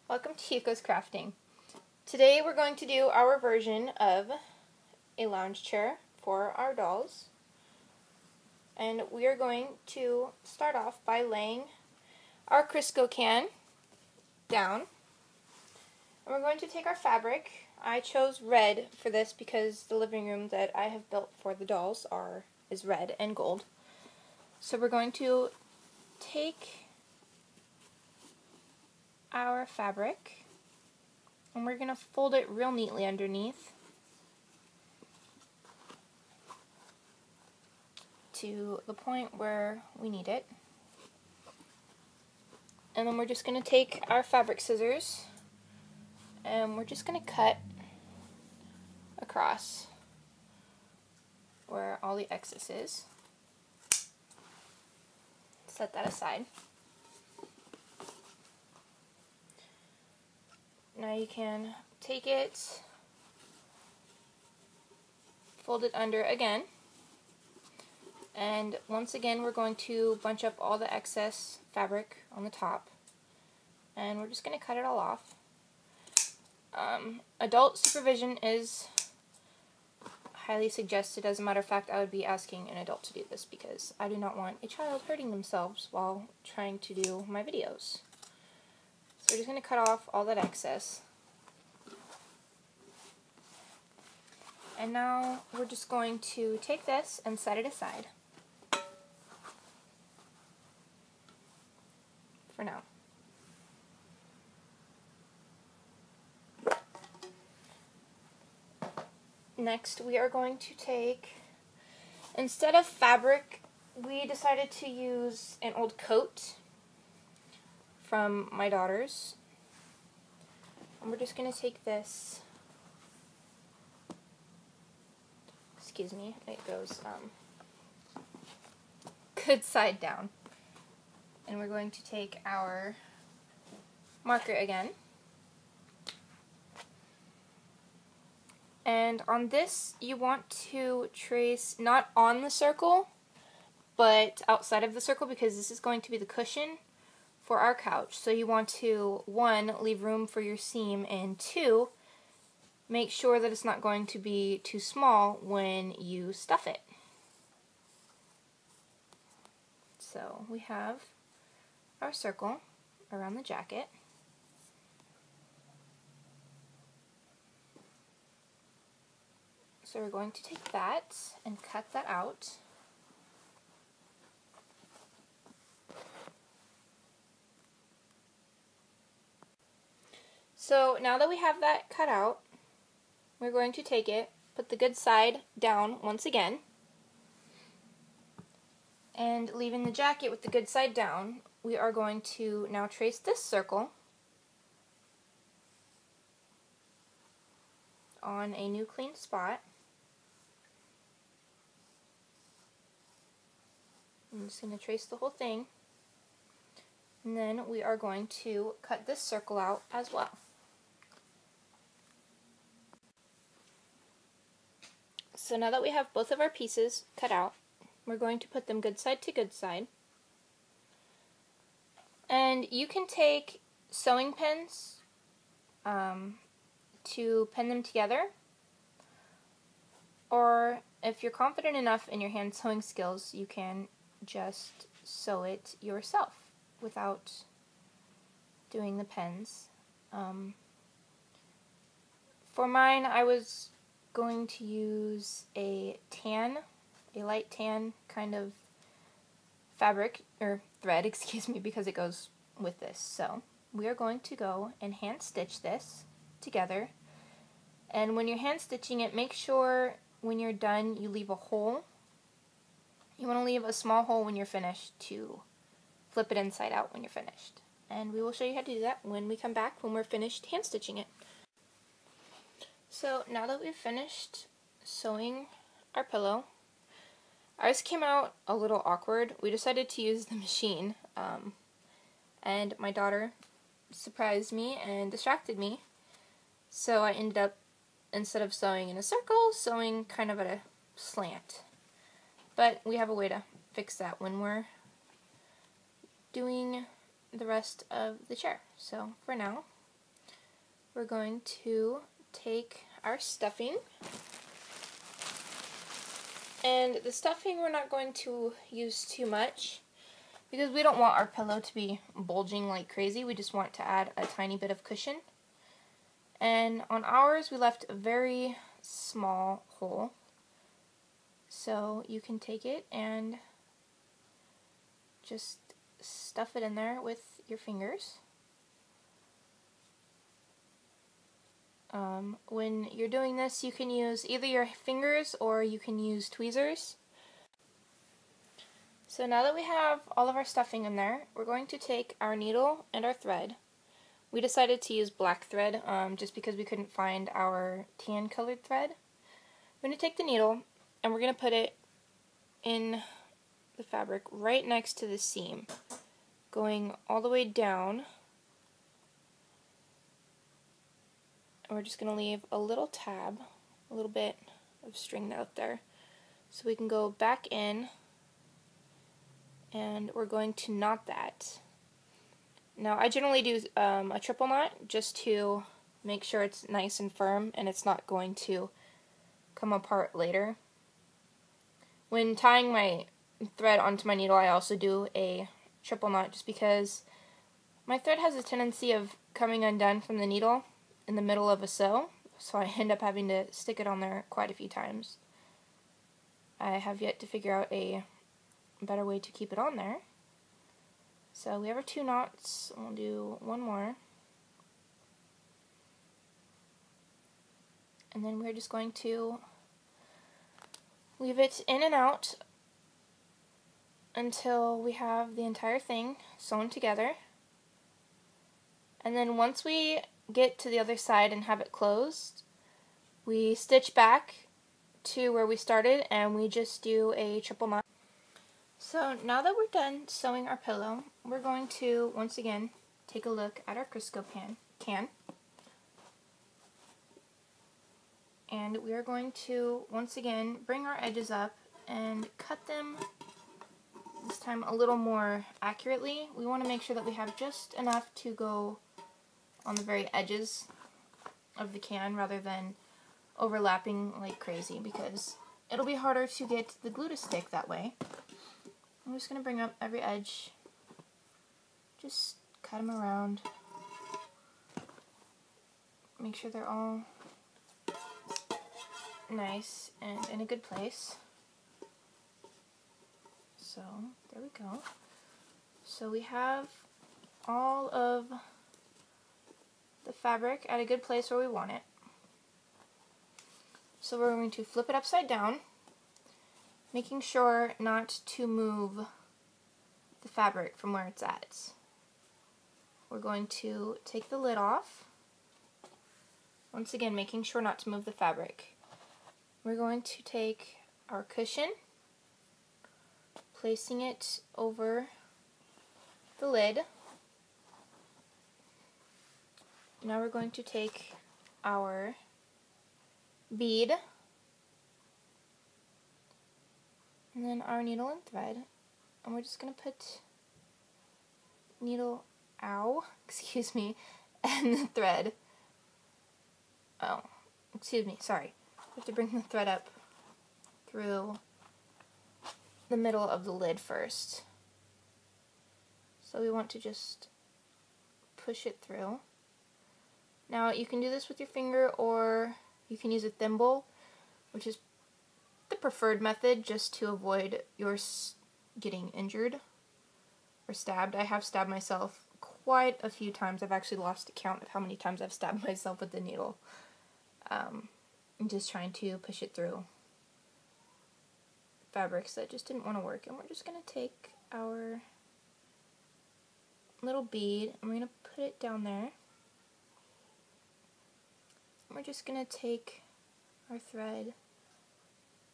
Welcome to Yuko's Crafting. Today we're going to do our version of a lounge chair for our dolls. And we are going to start off by laying our Crisco can down. And we're going to take our fabric. I chose red for this because the living room that I have built for the dolls is red and gold. So we're going to take our fabric and we're going to fold it real neatly underneath to the point where we need it. And then we're just going to take our fabric scissors and we're just going to cut across where all the excess is. Set that aside. Now you can take it, fold it under again, and once again we're going to bunch up all the excess fabric on the top, and we're just going to cut it all off. Adult supervision is highly suggested. As a matter of fact, I would be asking an adult to do this because I do not want a child hurting themselves while trying to do my videos. So we're just going to cut off all that excess. And now we're just going to take this and set it aside for now. Next, we are going to take, instead of fabric, we decided to use an old coat from my daughters. And we're just going to take this, excuse me, it goes good side down. And we're going to take our marker again. And on this, you want to trace not on the circle, but outside of the circle, because this is going to be the cushion for our couch. So you want to, 1, leave room for your seam, and 2, make sure that it's not going to be too small when you stuff it. So we have our circle around the jacket. So we're going to take that and cut that out. So now that we have that cut out, we're going to take it, put the good side down once again, and leaving the jacket with the good side down, we are going to now trace this circle on a new clean spot. I'm just going to trace the whole thing, and then we are going to cut this circle out as well. So now that we have both of our pieces cut out, we're going to put them good side to good side. And you can take sewing pins to pin them together, or if you're confident enough in your hand sewing skills, you can just sew it yourself without doing the pins. For mine, I was going to use a light tan kind of fabric, or thread, excuse me, because it goes with this. So we are going to go and hand stitch this together. And when you're hand stitching it, make sure when you're done you leave a hole. You want to leave a small hole when you're finished to flip it inside out when you're finished. And we will show you how to do that when we come back when we're finished hand stitching it. So now that we've finished sewing our pillow, ours came out a little awkward. We decided to use the machine, and my daughter surprised me and distracted me. So I ended up, instead of sewing in a circle, sewing kind of at a slant. But we have a way to fix that when we're doing the rest of the chair. So for now, we're going to take our stuffing. And the stuffing we're not going to use too much because we don't want our pillow to be bulging like crazy. We just want to add a tiny bit of cushion. And on ours we left a very small hole. So you can take it and just stuff it in there with your fingers. When you're doing this, you can use either your fingers or you can use tweezers. So now that we have all of our stuffing in there, we're going to take our needle and our thread. We decided to use black thread just because we couldn't find our tan colored thread. We're going to take the needle and we're going to put it in the fabric right next to the seam, going all the way down. And we're just going to leave a little tab, a little bit of string out there, so we can go back in and we're going to knot that. Now I generally do a triple knot just to make sure it's nice and firm and it's not going to come apart later. When tying my thread onto my needle, I also do a triple knot just because my thread has a tendency of coming undone from the needle in the middle of a sew, so I end up having to stick it on there quite a few times. I have yet to figure out a better way to keep it on there. So we have our 2 knots, we'll do one more. And then we're just going to leave it in and out until we have the entire thing sewn together. And then once we get to the other side and have it closed, we stitch back to where we started and we just do a triple knot. So now that we're done sewing our pillow, we're going to once again take a look at our Crisco can. And we are going to once again bring our edges up and cut them this time a little more accurately. We want to make sure that we have just enough to go on the very edges of the can rather than overlapping like crazy, because it'll be harder to get the glue to stick that way. I'm just going to bring up every edge, just cut them around, make sure they're all nice and in a good place. So there we go. So we have all of the fabric at a good place where we want it. So we're going to flip it upside down, making sure not to move the fabric from where it's at. We're going to take the lid off, once again making sure not to move the fabric. We're going to take our cushion, placing it over the lid. Now we're going to take our bead and then our needle and thread, and we're just going to put needle, excuse me, and the thread. Oh, excuse me, sorry. We have to bring the thread up through the middle of the lid first. So we want to just push it through. Now you can do this with your finger or you can use a thimble, which is the preferred method just to avoid yours getting injured or stabbed. I have stabbed myself quite a few times. I've actually lost count of how many times I've stabbed myself with the needle. I'm just trying to push it through fabrics that just didn't want to work. And we're just going to take our little bead and we're going to put it down there. We're just going to take our thread,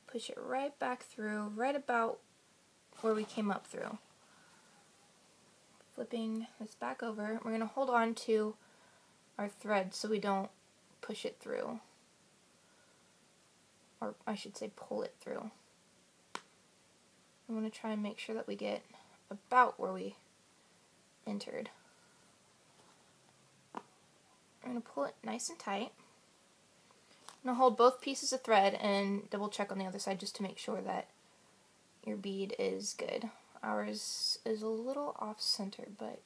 push it right back through, right about where we came up through. Flipping this back over, we're going to hold on to our thread so we don't push it through. Or I should say pull it through. I want to try and make sure that we get about where we entered. I'm going to pull it nice and tight. I'm going to hold both pieces of thread and double check on the other side just to make sure that your bead is good. Ours is a little off center, but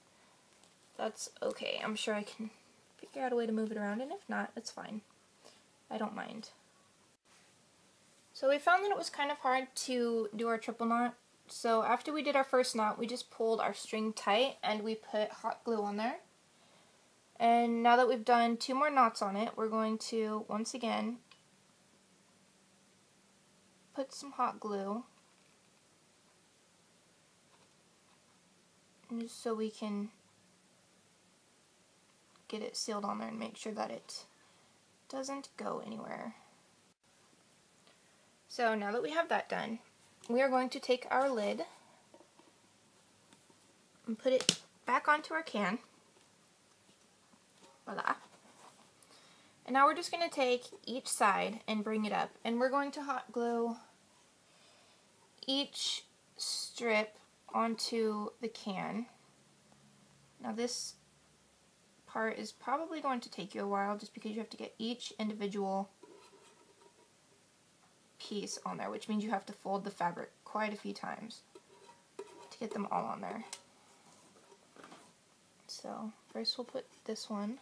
that's okay. I'm sure I can figure out a way to move it around, and if not, it's fine. I don't mind. So we found that it was kind of hard to do our triple knot. So after we did our first knot, we just pulled our string tight and we put hot glue on there. And now that we've done 2 more knots on it, we're going to, once again, put some hot glue. Just so we can get it sealed on there and make sure that it doesn't go anywhere. So now that we have that done, we are going to take our lid and put it back onto our can. Voila. And now we're just going to take each side and bring it up, and we're going to hot glue each strip onto the can. Now this part is probably going to take you a while just because you have to get each individual piece on there, which means you have to fold the fabric quite a few times to get them all on there. So first we'll put this one.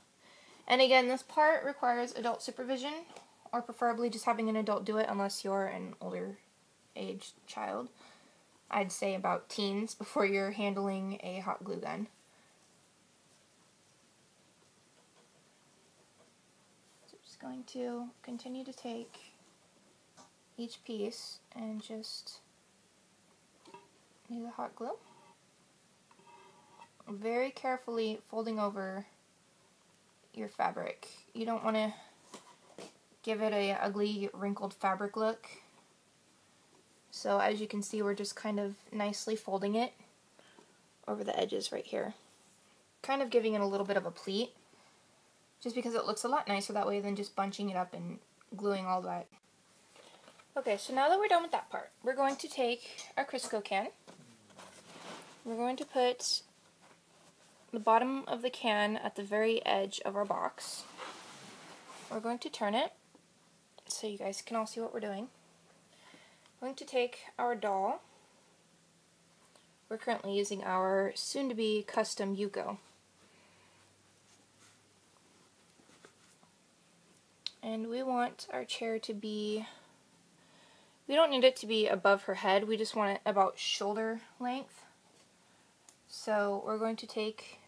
And again, this part requires adult supervision, or preferably just having an adult do it unless you're an older age child. I'd say about teens before you're handling a hot glue gun. So I'm just going to continue to take each piece and just use the hot glue. Very carefully folding over your fabric. You don't want to give it a ugly wrinkled fabric look. So as you can see, we're just kind of nicely folding it over the edges right here. Kind of giving it a little bit of a pleat, just because it looks a lot nicer that way than just bunching it up and gluing all that. Okay, so now that we're done with that part, we're going to take our Crisco can. We're going to put the bottom of the can at the very edge of our box. We're going to turn it so you guys can all see what we're doing. We're going to take our doll. We're currently using our soon-to-be custom Yuko. And we want our chair to be, we don't need it to be above her head, we just want it about shoulder length. So we're going to take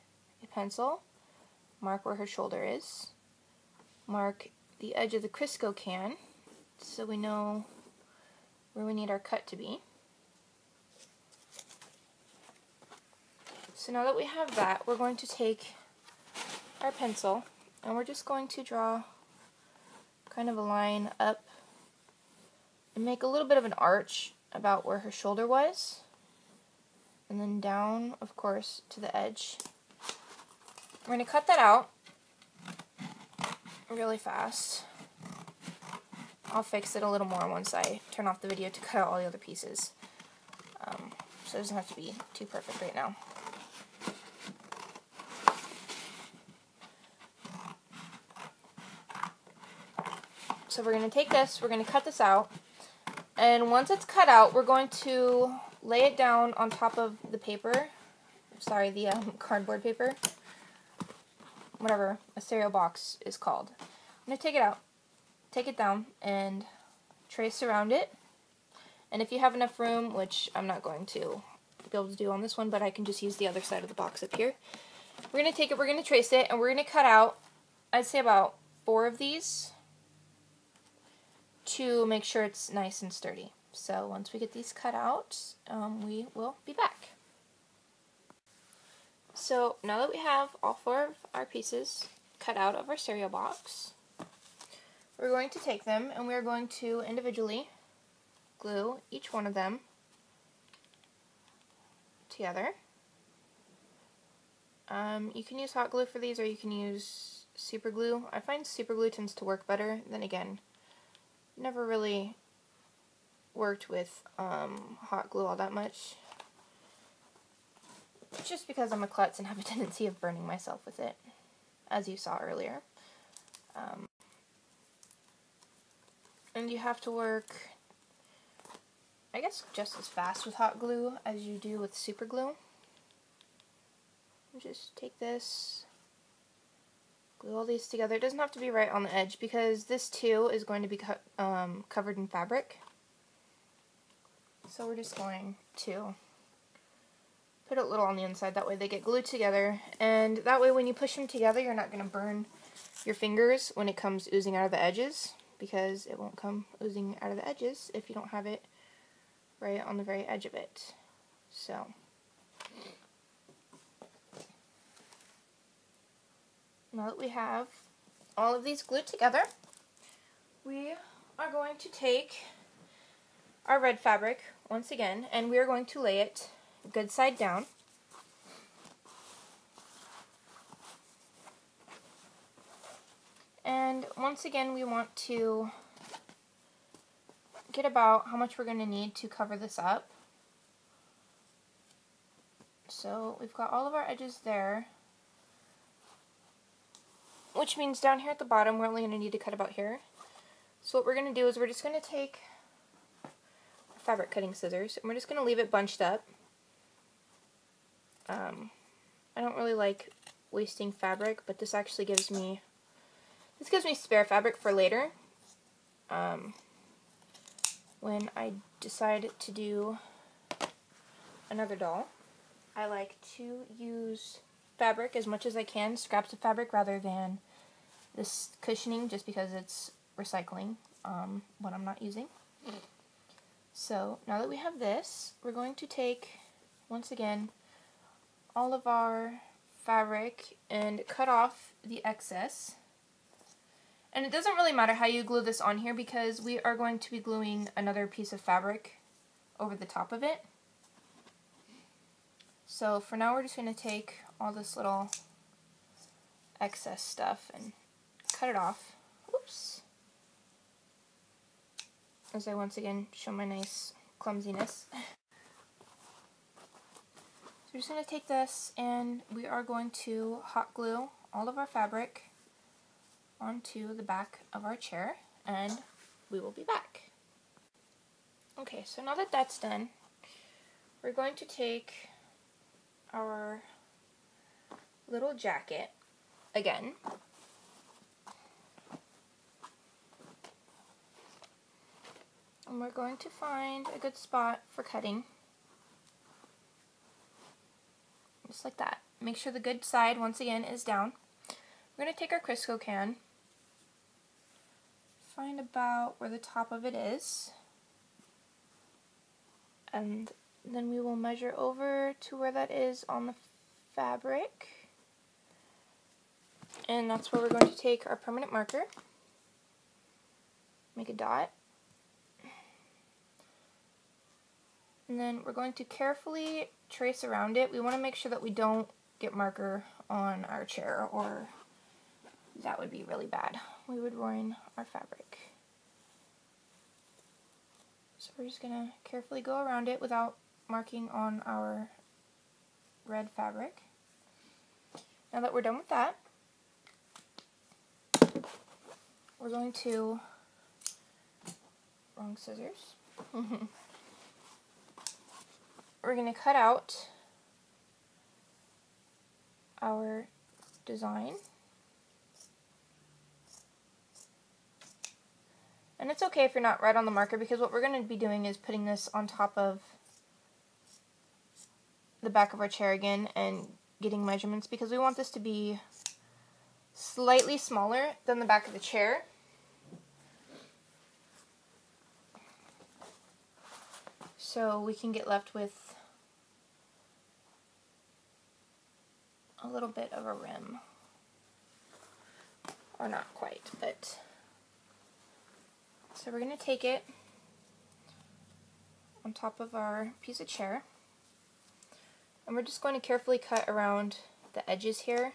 a pencil, mark where her shoulder is, mark the edge of the Crisco can so we know where we need our cut to be. So now that we have that, we're going to take our pencil and we're just going to draw kind of a line up and make a little bit of an arch about where her shoulder was, and then down, of course, to the edge. We're going to cut that out really fast. I'll fix it a little more once I turn off the video to cut out all the other pieces. So it doesn't have to be too perfect right now. So we're going to take this, we're going to cut this out, and once it's cut out, we're going to lay it down on top of the paper, sorry, the cardboard paper, whatever a cereal box is called. I'm going to take it out, take it down, and trace around it. And if you have enough room, which I'm not going to be able to do on this one, but I can just use the other side of the box up here. We're going to take it, we're going to trace it, and we're going to cut out, I'd say about 4 of these to make sure it's nice and sturdy. So once we get these cut out, we will be back. So now that we have all 4 of our pieces cut out of our cereal box, we're going to take them and we're going to individually glue each one of them together. You can use hot glue for these, or you can use super glue. I find super glue tends to work better. Then again, never really worked with hot glue all that much, just because I'm a klutz and have a tendency of burning myself with it, as you saw earlier. And you have to work, I guess, just as fast with hot glue as you do with super glue. Just take this, glue all these together. It doesn't have to be right on the edge because this too is going to be covered in fabric. So we're just going to put a little on the inside, that way they get glued together, and that way when you push them together you're not going to burn your fingers when it comes oozing out of the edges, because it won't come oozing out of the edges if you don't have it right on the very edge of it. So now that we have all of these glued together, we are going to take our red fabric once again, and we are going to lay it good side down. And once again, we want to get about how much we're going to need to cover this up. So we've got all of our edges there, which means down here at the bottom we're only going to need to cut about here. So what we're going to do is we're just going to take fabric cutting scissors and we're just going to leave it bunched up. I don't really like wasting fabric, but this actually gives me spare fabric for later. When I decide to do another doll, I like to use fabric as much as I can, scraps of fabric, rather than this cushioning, just because it's recycling what I'm not using. So now that we have this, we're going to take, once again, all of our fabric and cut off the excess. And it doesn't really matter how you glue this on here because we are going to be gluing another piece of fabric over the top of it. So for now we're just going to take all this little excess stuff and cut it off. Oops. As I once again show my nice clumsiness. So we're just going to take this and we are going to hot glue all of our fabric onto the back of our chair, and we will be back. Okay, so now that that's done, we're going to take our little jacket again, and we're going to find a good spot for cutting, just like that. Make sure the good side, once again, is down. We're going to take our Crisco can, find about where the top of it is, and then we will measure over to where that is on the fabric, and that's where we're going to take our permanent marker, make a dot, and then we're going to carefully trace around it. We want to make sure that we don't get marker on our chair, or that would be really bad. We would ruin our fabric. So we're just going to carefully go around it without marking on our red fabric. Now that we're done with that, we're going to, wrong scissors, we're going to cut out our design. And it's okay if you're not right on the marker, because what we're going to be doing is putting this on top of the back of our chair again and getting measurements, because we want this to be slightly smaller than the back of the chair. So we can get left with a little bit of a rim. Or not quite, but... So we're going to take it on top of our piece of chair, and we're just going to carefully cut around the edges here,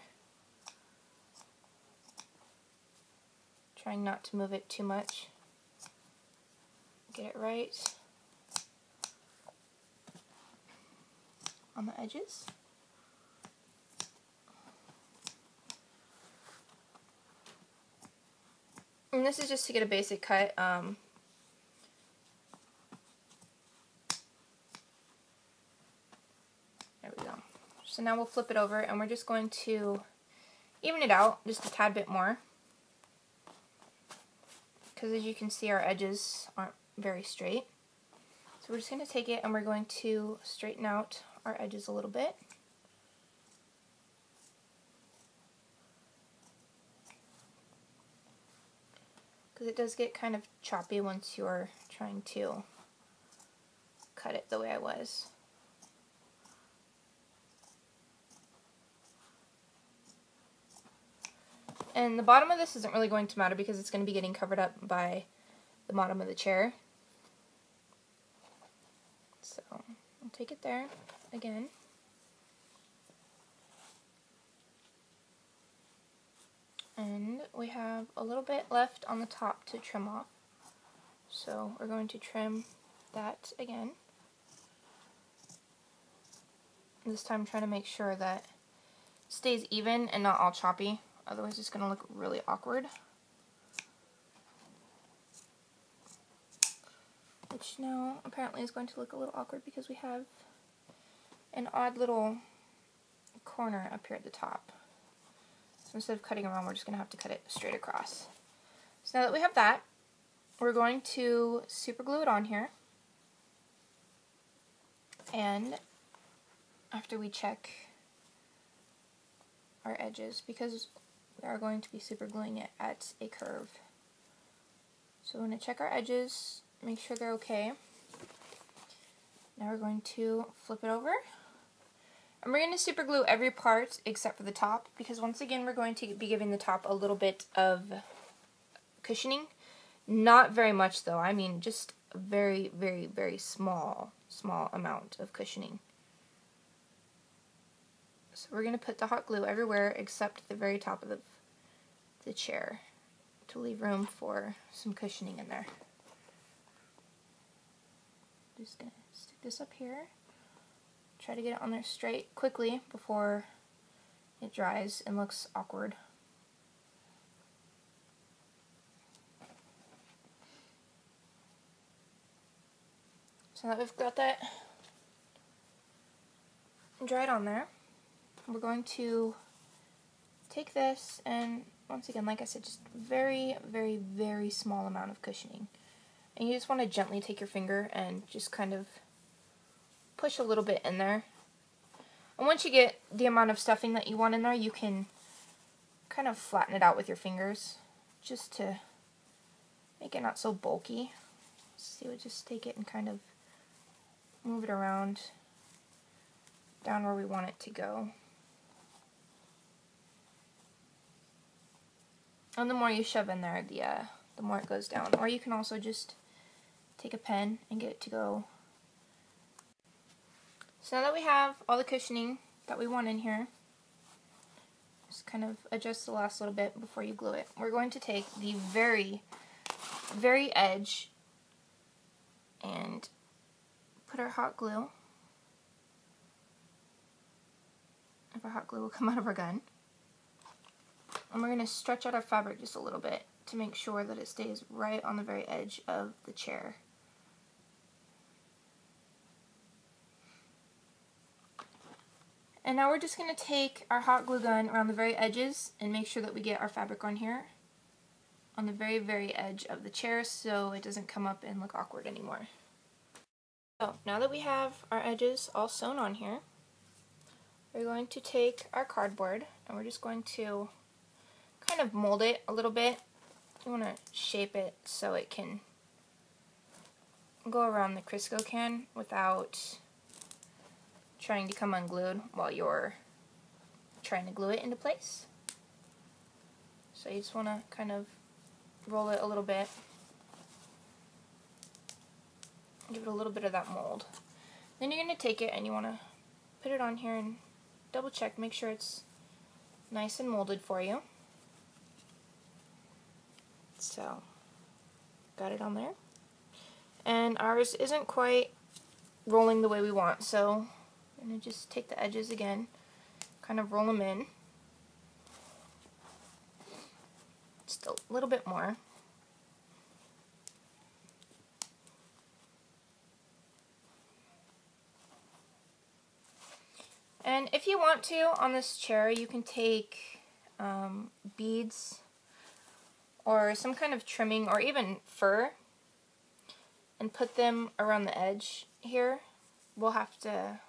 trying not to move it too much. Get it right on the edges. And this is just to get a basic cut. There we go. So now we'll flip it over and we're just going to even it out just a tad bit more. Because as you can see, our edges aren't very straight. So we're just going to take it and we're going to straighten out our edges a little bit. Because it does get kind of choppy once you're trying to cut it the way I was. And the bottom of this isn't really going to matter because it's going to be getting covered up by the bottom of the chair. So I'll take it there again. And we have a little bit left on the top to trim off. So we're going to trim that again. This time trying to make sure that it stays even and not all choppy. Otherwise it's going to look really awkward. Which now apparently is going to look a little awkward because we have an odd little corner up here at the top. So instead of cutting around, we're just going to have to cut it straight across. So now that we have that, we're going to super glue it on here. And after we check our edges, because we are going to be super gluing it at a curve. So we're going to check our edges, make sure they're okay. Now we're going to flip it over. And we're going to super glue every part except for the top, because once again we're going to be giving the top a little bit of cushioning. Not very much though, I mean just a very, very, very small amount of cushioning. So we're going to put the hot glue everywhere except the very top of the chair to leave room for some cushioning in there. Just going to stick this up here. Try to get it on there straight quickly before it dries and looks awkward. So that we've got that dried on there, we're going to take this and once again, like I said, just very, very, very small amount of cushioning. And you just want to gently take your finger and just kind of push a little bit in there. And once you get the amount of stuffing that you want in there, you can kind of flatten it out with your fingers just to make it not so bulky. So you would just take it and kind of move it around down where we want it to go. And the more you shove in there, the more it goes down. Or you can also just take a pen and get it to go. So now that we have all the cushioning that we want in here, just kind of adjust the last little bit before you glue it. We're going to take the very, very edge and put our hot glue. If our hot glue will come out of our gun. And we're going to stretch out our fabric just a little bit to make sure that it stays right on the very edge of the chair. And now we're just going to take our hot glue gun around the very edges and make sure that we get our fabric on here on the very, very edge of the chair so it doesn't come up and look awkward anymore. So now that we have our edges all sewn on here, we're going to take our cardboard and we're just going to kind of mold it a little bit. You want to shape it so it can go around the Crisco can without trying to come unglued while you're trying to glue it into place. So you just want to kind of roll it a little bit. Give it a little bit of that mold. Then you're going to take it and you want to put it on here and double check, make sure it's nice and molded for you. So, got it on there. And ours isn't quite rolling the way we want, so I'm going to just take the edges again, kind of roll them in. Just a little bit more. And if you want to, on this chair, you can take beads or some kind of trimming or even fur and put them around the edge here. We're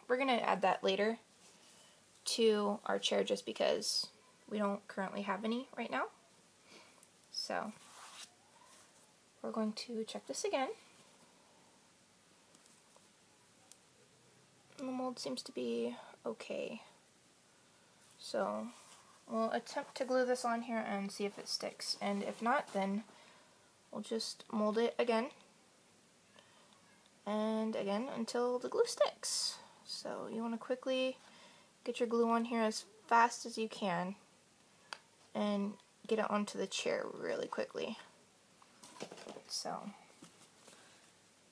going to add that later to our chair just because we don't currently have any right now. So we're going to check this again. And the mold seems to be okay. So we'll attempt to glue this on here and see if it sticks. And if not, then we'll just mold it again and again until the glue sticks. So you want to quickly get your glue on here as fast as you can and get it onto the chair really quickly. So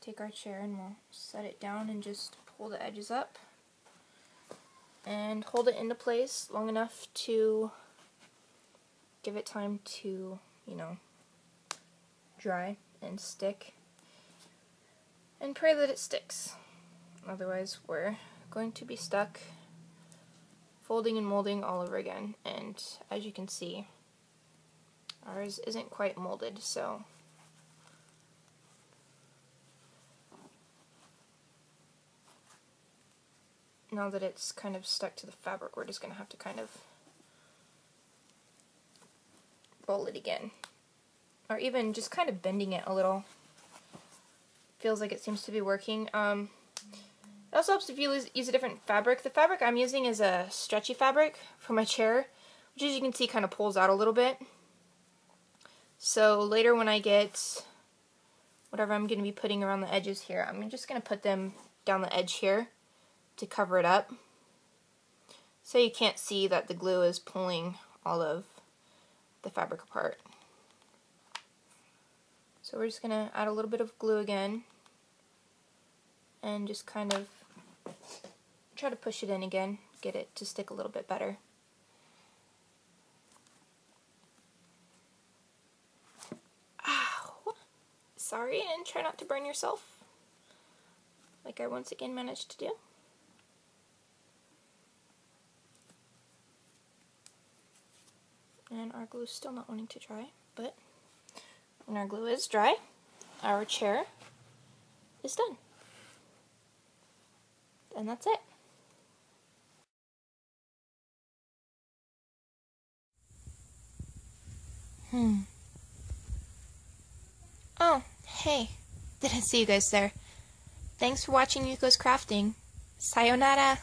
take our chair and we'll set it down and just pull the edges up and hold it into place long enough to give it time to, you know, dry and stick, and pray that it sticks. Otherwise we're going to be stuck folding and molding all over again. And as you can see, ours isn't quite molded, so now that it's kind of stuck to the fabric, we're just going to have to kind of roll it again. Or even just kind of bending it a little. Feels like it seems to be working. It also helps if you use a different fabric. The fabric I'm using is a stretchy fabric for my chair, which as you can see kind of pulls out a little bit. So later when I get whatever I'm going to be putting around the edges here, I'm just going to put them down the edge here to cover it up, so you can't see that the glue is pulling all of the fabric apart. So we're just going to add a little bit of glue again and just kind of try to push it in again, get it to stick a little bit better. Ow! Sorry, and try not to burn yourself, like I once again managed to do. And our glue is still not wanting to dry, but when our glue is dry, our chair is done. And that's it. Oh, hey. Didn't see you guys there. Thanks for watching Yuko's Crafting. Sayonara.